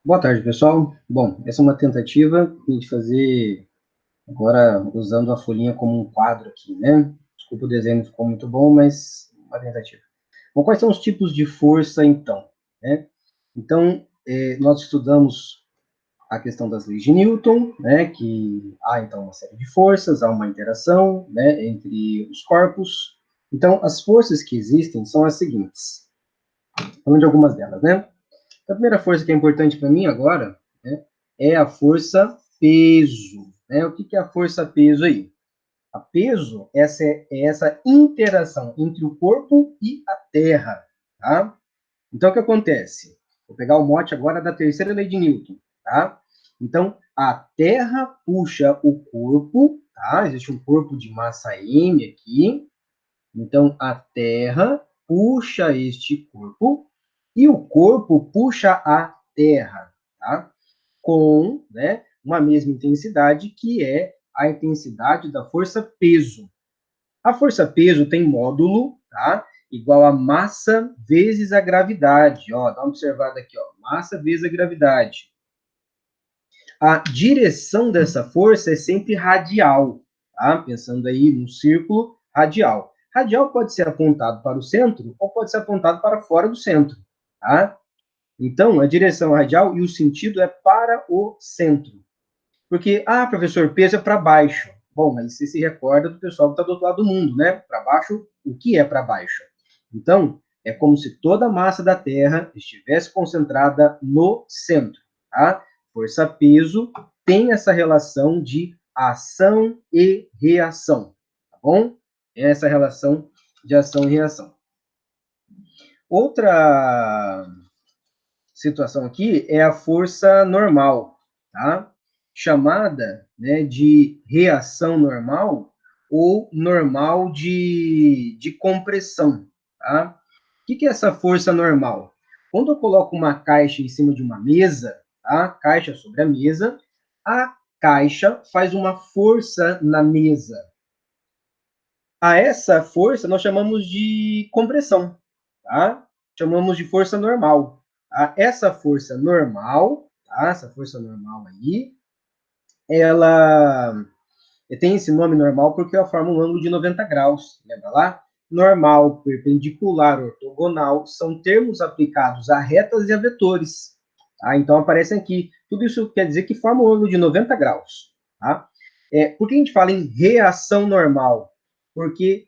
Boa tarde, pessoal. Bom, essa é uma tentativa de fazer agora usando a folhinha como um quadro aqui, né? Desculpa, o desenho não ficou muito bom, mas uma tentativa. Bom, quais são os tipos de força, então? Né? Então, nós estudamos a questão das leis de Newton, né? Que há, então, uma série de forças, há uma interação, né, entre os corpos. Então, as forças que existem são as seguintes. Falando de algumas delas, né? A primeira força que é importante para mim agora, né, é a força peso. Né? O que é a força peso aí? A peso é essa interação entre o corpo e a terra. Tá? Então, o que acontece? Vou pegar o mote agora da terceira lei de Newton. Tá? Então, a terra puxa o corpo, tá? Existe um corpo de massa M aqui. Então, a terra puxa este corpo e o corpo puxa a terra, tá? Com, né, uma mesma intensidade, que é a intensidade da força peso. A força peso tem módulo, tá? Igual a massa vezes a gravidade. Ó, dá uma observada aqui, ó. Massa vezes a gravidade. A direção dessa força é sempre radial, tá? Pensando aí no círculo radial. Radial pode ser apontado para o centro ou pode ser apontado para fora do centro, tá? Então, a direção radial e o sentido é para o centro. Porque, professor, peso é para baixo. Bom, aí você se recorda do pessoal que está do outro lado do mundo, né? Para baixo, o que é para baixo? Então, é como se toda a massa da Terra estivesse concentrada no centro, tá? Força-peso tem essa relação de ação e reação, tá bom? Tem essa relação de ação e reação. Outra situação aqui é a força normal, tá? Chamada, né, de reação normal ou normal de compressão, tá? O que é essa força normal? Quando eu coloco uma caixa em cima de uma mesa, tá? Caixa sobre a mesa, a caixa faz uma força na mesa. A essa força nós chamamos de compressão, tá? Chamamos de força normal. Tá? Essa força normal, tá? Essa força normal aí, ela tem esse nome normal porque ela forma um ângulo de 90 graus, lembra lá? Normal, perpendicular, ortogonal, são termos aplicados a retas e a vetores. Tá? Então aparecem aqui. Tudo isso quer dizer que forma um ângulo de 90 graus. Tá? Por que a gente fala em reação normal? Porque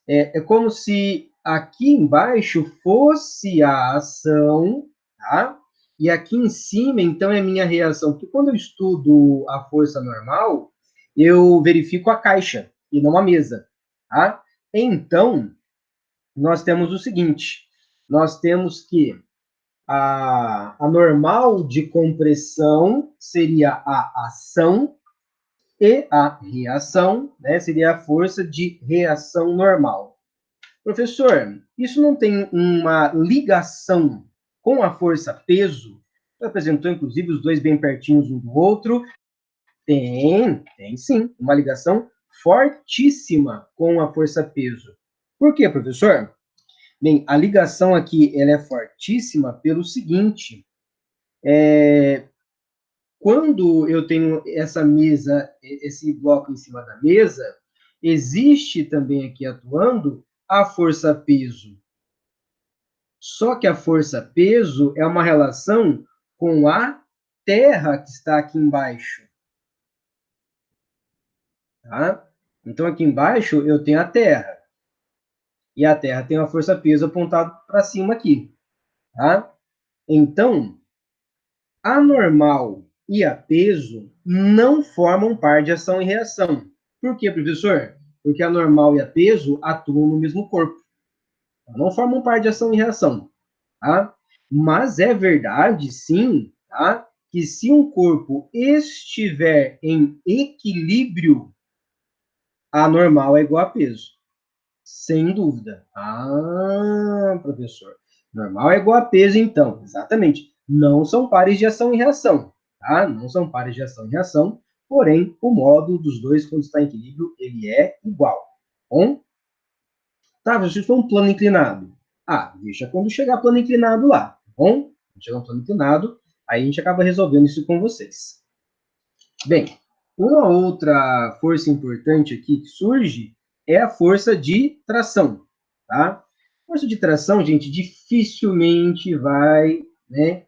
é como se aqui embaixo fosse a ação, tá? E aqui em cima, então, é a minha reação. Porque quando eu estudo a força normal, eu verifico a caixa e não a mesa, tá? Então, nós temos o seguinte: nós temos que a normal de compressão seria a ação e a reação, né, seria a força de reação normal. Professor, isso não tem uma ligação com a força-peso? Você apresentou, inclusive, os dois bem pertinhos um do outro. Tem sim, uma ligação fortíssima com a força-peso. Por quê, professor? Bem, a ligação aqui ela é fortíssima pelo seguinte: quando eu tenho essa mesa, esse bloco em cima da mesa, existe também aqui atuando a força-peso. Só que a força-peso é uma relação com a terra que está aqui embaixo, tá? Então, aqui embaixo eu tenho a terra. E a terra tem uma força-peso apontada para cima aqui, tá? Então, a normal e a peso não formam par de ação e reação. Por quê, professor? Porque a normal e a peso atuam no mesmo corpo. Não formam par de ação e reação, tá? Mas é verdade, sim, tá? Que se um corpo estiver em equilíbrio, a normal é igual a peso. Sem dúvida. Professor. Normal é igual a peso, então. Exatamente. Não são pares de ação e reação, tá? Não são pares de ação e reação, porém, o módulo dos dois, quando está em equilíbrio, ele é igual. Bom? Tá, você for um plano inclinado. Deixa quando chegar plano inclinado lá, tá bom? Quando chegar um plano inclinado, Aí a gente acaba resolvendo isso com vocês. Bem, uma outra força importante aqui que surge é a força de tração, tá? Força de tração, gente, dificilmente vai, né,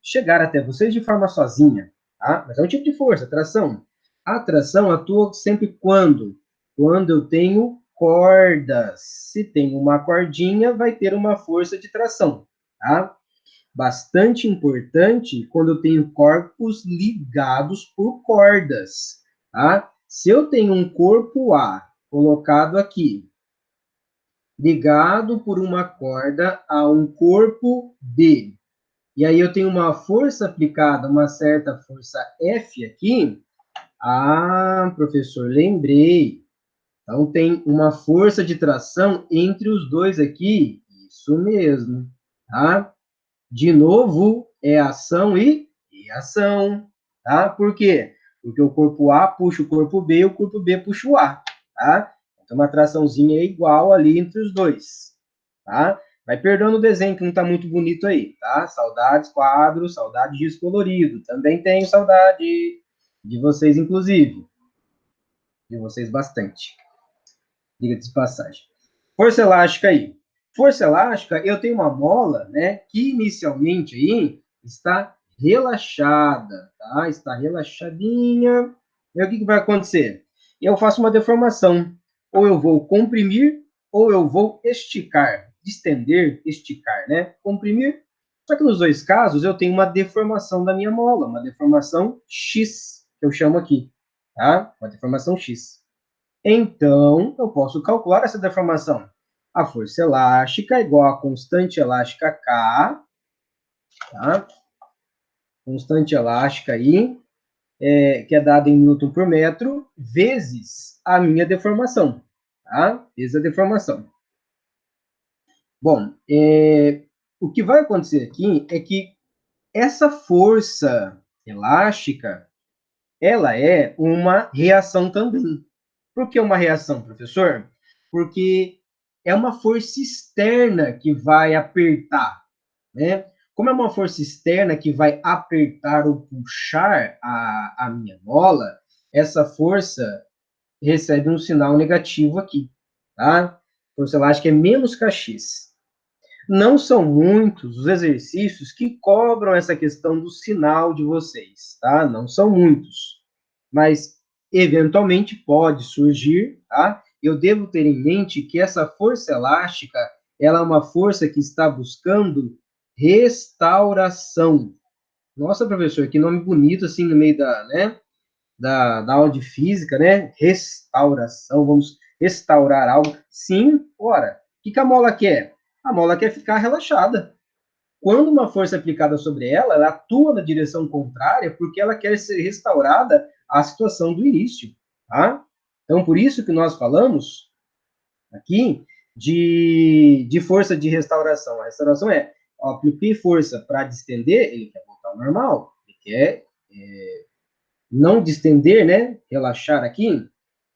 chegar até vocês de forma sozinha, tá? Mas é um tipo de força, tração. A tração atua sempre quando? Quando eu tenho cordas. Se tem uma cordinha, vai ter uma força de tração, tá? Bastante importante quando eu tenho corpos ligados por cordas, tá? Se eu tenho um corpo A colocado aqui, ligado por uma corda a um corpo B, e aí eu tenho uma força aplicada, uma certa força F aqui, professor, lembrei. Então tem uma força de tração entre os dois aqui, isso mesmo, tá? De novo, é ação e reação, tá? Por quê? Porque o corpo A puxa o corpo B e o corpo B puxa o A, tá? Então, uma traçãozinha é igual ali entre os dois, tá? Vai perdoando o desenho que não tá muito bonito aí, tá? Saudades, quadro, saudade de giz colorido. Também tenho saudade de vocês, inclusive. De vocês bastante. Diga-se de passagem. Força elástica aí. Força elástica, eu tenho uma mola, né, que inicialmente aí está relaxada, tá? Está relaxadinha. E o que vai acontecer? Eu faço uma deformação. Ou eu vou comprimir, ou eu vou esticar. Distender, esticar, né? Comprimir. Só que nos dois casos eu tenho uma deformação da minha mola, uma deformação X, que eu chamo aqui, tá? Uma deformação X. Então, eu posso calcular essa deformação. A força elástica é igual a constante elástica K, tá? Constante elástica aí, que é dada em Newton por metro, vezes a minha deformação, tá? Vezes a deformação. Bom, o que vai acontecer aqui é que essa força elástica, ela é uma reação também. Por que uma reação, professor? Porque é uma força externa que vai apertar, né? Como é uma força externa que vai apertar ou puxar a minha mola, essa força recebe um sinal negativo aqui, tá? Força elástica é menos kx. Não são muitos os exercícios que cobram essa questão do sinal de vocês, tá? Não são muitos. Mas, eventualmente, pode surgir, tá? Eu devo ter em mente que essa força elástica, ela é uma força que está buscando restauração. Nossa, professor, que nome bonito, assim, no meio da, né, da aula de física, né? Restauração, vamos restaurar algo. Sim, ora, o que a mola quer? A mola quer ficar relaxada. Quando uma força é aplicada sobre ela, ela atua na direção contrária porque ela quer ser restaurada à situação do início, tá? Então, por isso que nós falamos aqui de força de restauração. A restauração é, ó, apliquei força para distender, ele quer voltar ao normal, ele quer não distender, né? Relaxar aqui,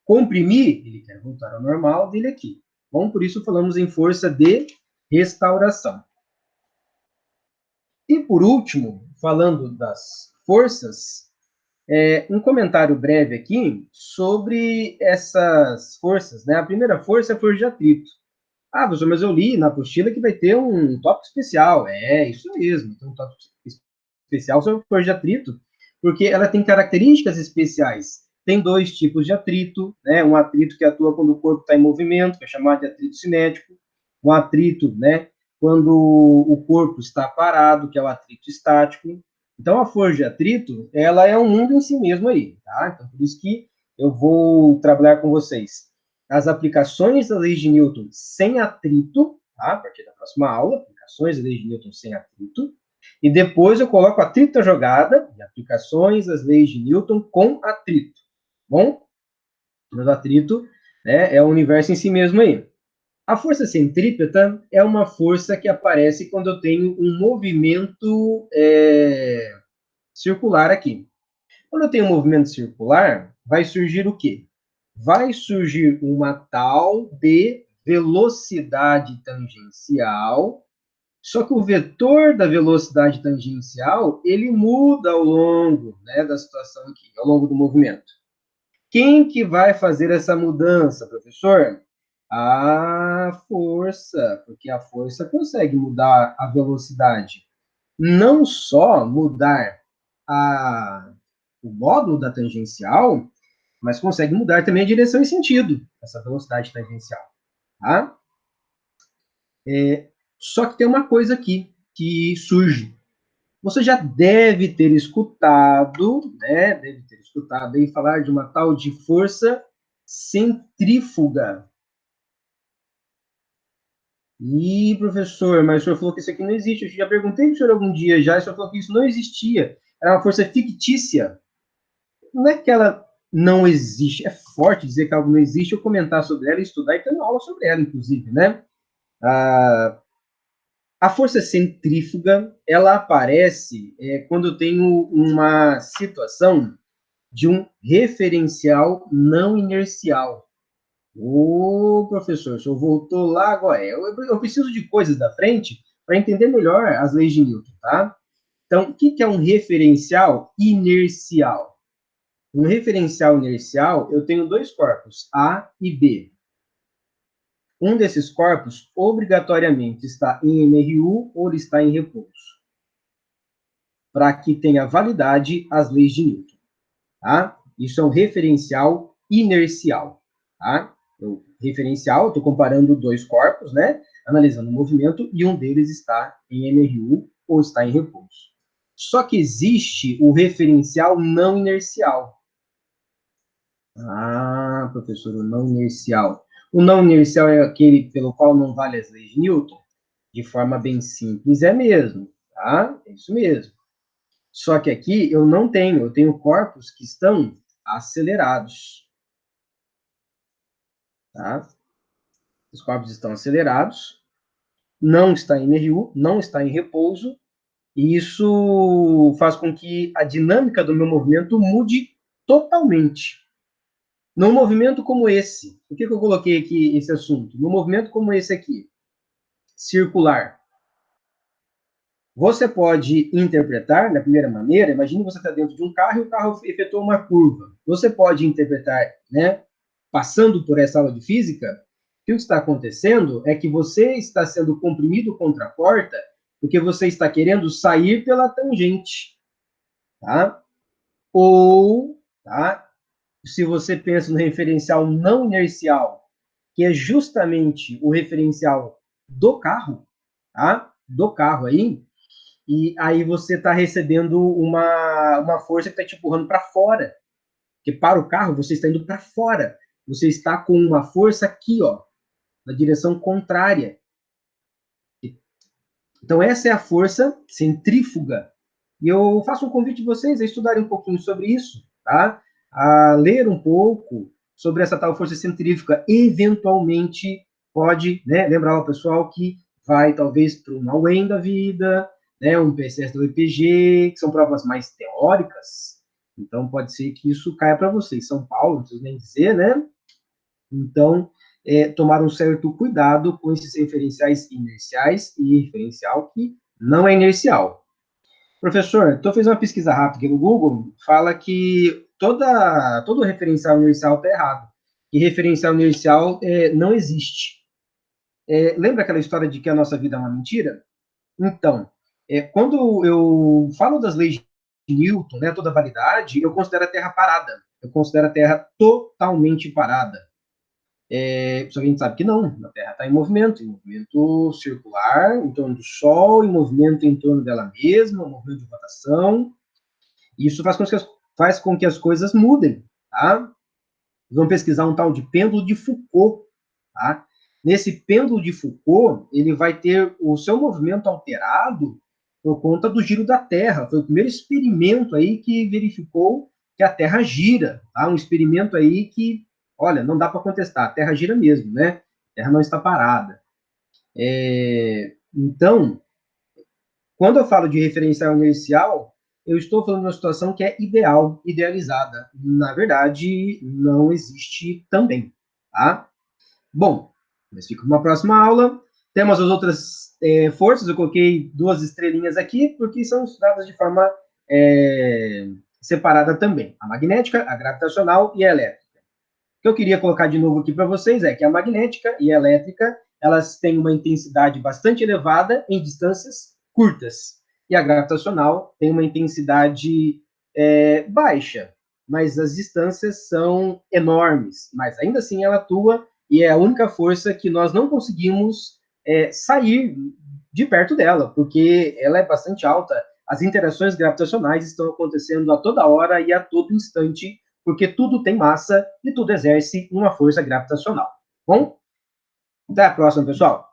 comprimir, ele quer voltar ao normal dele aqui. Bom, por isso falamos em força de restauração. E por último, falando das forças, um comentário breve aqui sobre essas forças, né? A primeira força é a força de atrito. Ah, professor, mas eu li na apostila que vai ter um tópico especial. É, isso mesmo, tem um tópico especial sobre força de atrito, porque ela tem características especiais. Tem dois tipos de atrito, né? Um atrito que atua quando o corpo está em movimento, que é chamado de atrito cinético. Um atrito, né? Quando o corpo está parado, que é o atrito estático. Então, a força de atrito, ela é um mundo em si mesmo aí, tá? Então, por isso que eu vou trabalhar com vocês as aplicações das leis de Newton sem atrito, tá? A partir da próxima aula, aplicações das leis de Newton sem atrito. E depois eu coloco atrito à jogada e aplicações das leis de Newton com atrito. Bom? Mas o atrito, né, é o universo em si mesmo aí. A força centrípeta é uma força que aparece quando eu tenho um movimento circular aqui. Quando eu tenho um movimento circular, vai surgir o quê? Vai surgir uma tal de velocidade tangencial Só que o vetor da velocidade tangencial, ele muda ao longo, né, da situação aqui, ao longo do movimento. Quem que vai fazer essa mudança, professor? A força, porque a força consegue mudar a velocidade. Não só mudar o módulo da tangencial, mas consegue mudar também a direção e sentido, essa velocidade tangencial. Tá? Só que tem uma coisa aqui que surge. Você já deve ter escutado, né? Deve ter escutado aí falar de uma tal de força centrífuga. Ih, professor, mas o senhor falou que isso aqui não existe. Eu já perguntei para o senhor algum dia já, e o senhor falou que isso não existia. Era uma força fictícia. Não é que ela não existe. É forte dizer que algo não existe, eu comentar sobre ela, estudar e ter uma aula sobre ela, inclusive, né? A força centrífuga, ela aparece quando eu tenho uma situação de um referencial não inercial. Ô, professor, o senhor voltou lá agora. Eu preciso de coisas da frente para entender melhor as leis de Newton, tá? Então, o que é um referencial inercial? Um referencial inercial, eu tenho dois corpos, A e B. Um desses corpos, obrigatoriamente, está em MRU ou ele está em repouso, para que tenha validade as leis de Newton. Tá? Isso é um referencial inercial. Tá? Referencial, estou comparando dois corpos, né? Analisando o movimento, e um deles está em MRU ou está em repouso. Só que existe o referencial não inercial. Ah, professor, o não inercial. O não inercial é aquele pelo qual não vale as leis de Newton? De forma bem simples, é mesmo, tá? É isso mesmo. Só que aqui eu tenho corpos que estão acelerados, tá? Os corpos estão acelerados, não está em RU, não está em repouso, e isso faz com que a dinâmica do meu movimento mude totalmente. Num movimento como esse, por que eu coloquei aqui esse assunto? Num movimento como esse aqui, circular, você pode interpretar, da primeira maneira, imagine você está dentro de um carro e o carro efetuou uma curva. Você pode interpretar, né, passando por essa aula de física, que o que está acontecendo é que você está sendo comprimido contra a porta porque você está querendo sair pela tangente, tá? Ou, tá? Se você pensa no referencial não inercial, que é justamente o referencial do carro, tá? Do carro aí, e aí você está recebendo uma força que está te empurrando para fora. Porque para o carro, você está indo para fora. Você está com uma força aqui, ó, na direção contrária. Então, essa é a força centrífuga. E eu faço um convite a vocês a estudarem um pouquinho sobre isso, tá? A ler um pouco sobre essa tal força centrífuga. Eventualmente, pode, né, lembrar ao pessoal que vai, talvez, para uma UEM da vida, né, um PSS do EPG, que são provas mais teóricas. Então, pode ser que isso caia para vocês. São Paulo, não preciso nem dizer, né? Então, tomar um certo cuidado com esses referenciais inerciais e referencial que não é inercial. Professor, estou fazendo uma pesquisa rápida aqui no Google, fala que todo referencial inercial está errado. E referencial inercial não existe. Lembra aquela história de que a nossa vida é uma mentira? Então, quando eu falo das leis de Newton, né, toda a validade, eu considero a Terra parada. Eu considero a Terra totalmente parada. Só que a gente sabe que não, a Terra está em movimento circular, em torno do Sol, em movimento em torno dela mesma, um movimento de rotação. E isso faz com que as coisas mudem, tá? Vamos pesquisar um tal de pêndulo de Foucault, tá? Nesse pêndulo de Foucault, ele vai ter o seu movimento alterado por conta do giro da Terra. Foi o primeiro experimento aí que verificou que a Terra gira, tá? Um experimento aí que, olha, não dá para contestar, a Terra gira mesmo, né? A Terra não está parada. Então, quando eu falo de referencial inercial, eu estou falando de uma situação que é ideal, idealizada. Na verdade, não existe também, tá? Bom, mas fica para uma próxima aula. Temos as outras forças, eu coloquei 2 estrelinhas aqui, porque são estudadas de forma separada também. A magnética, a gravitacional e a elétrica. O que eu queria colocar de novo aqui para vocês é que a magnética e a elétrica, elas têm uma intensidade bastante elevada em distâncias curtas. E a gravitacional tem uma intensidade baixa, mas as distâncias são enormes. Mas ainda assim ela atua e é a única força que nós não conseguimos sair de perto dela, porque ela é bastante alta. As interações gravitacionais estão acontecendo a toda hora e a todo instante, porque tudo tem massa e tudo exerce uma força gravitacional. Bom, até a próxima, pessoal.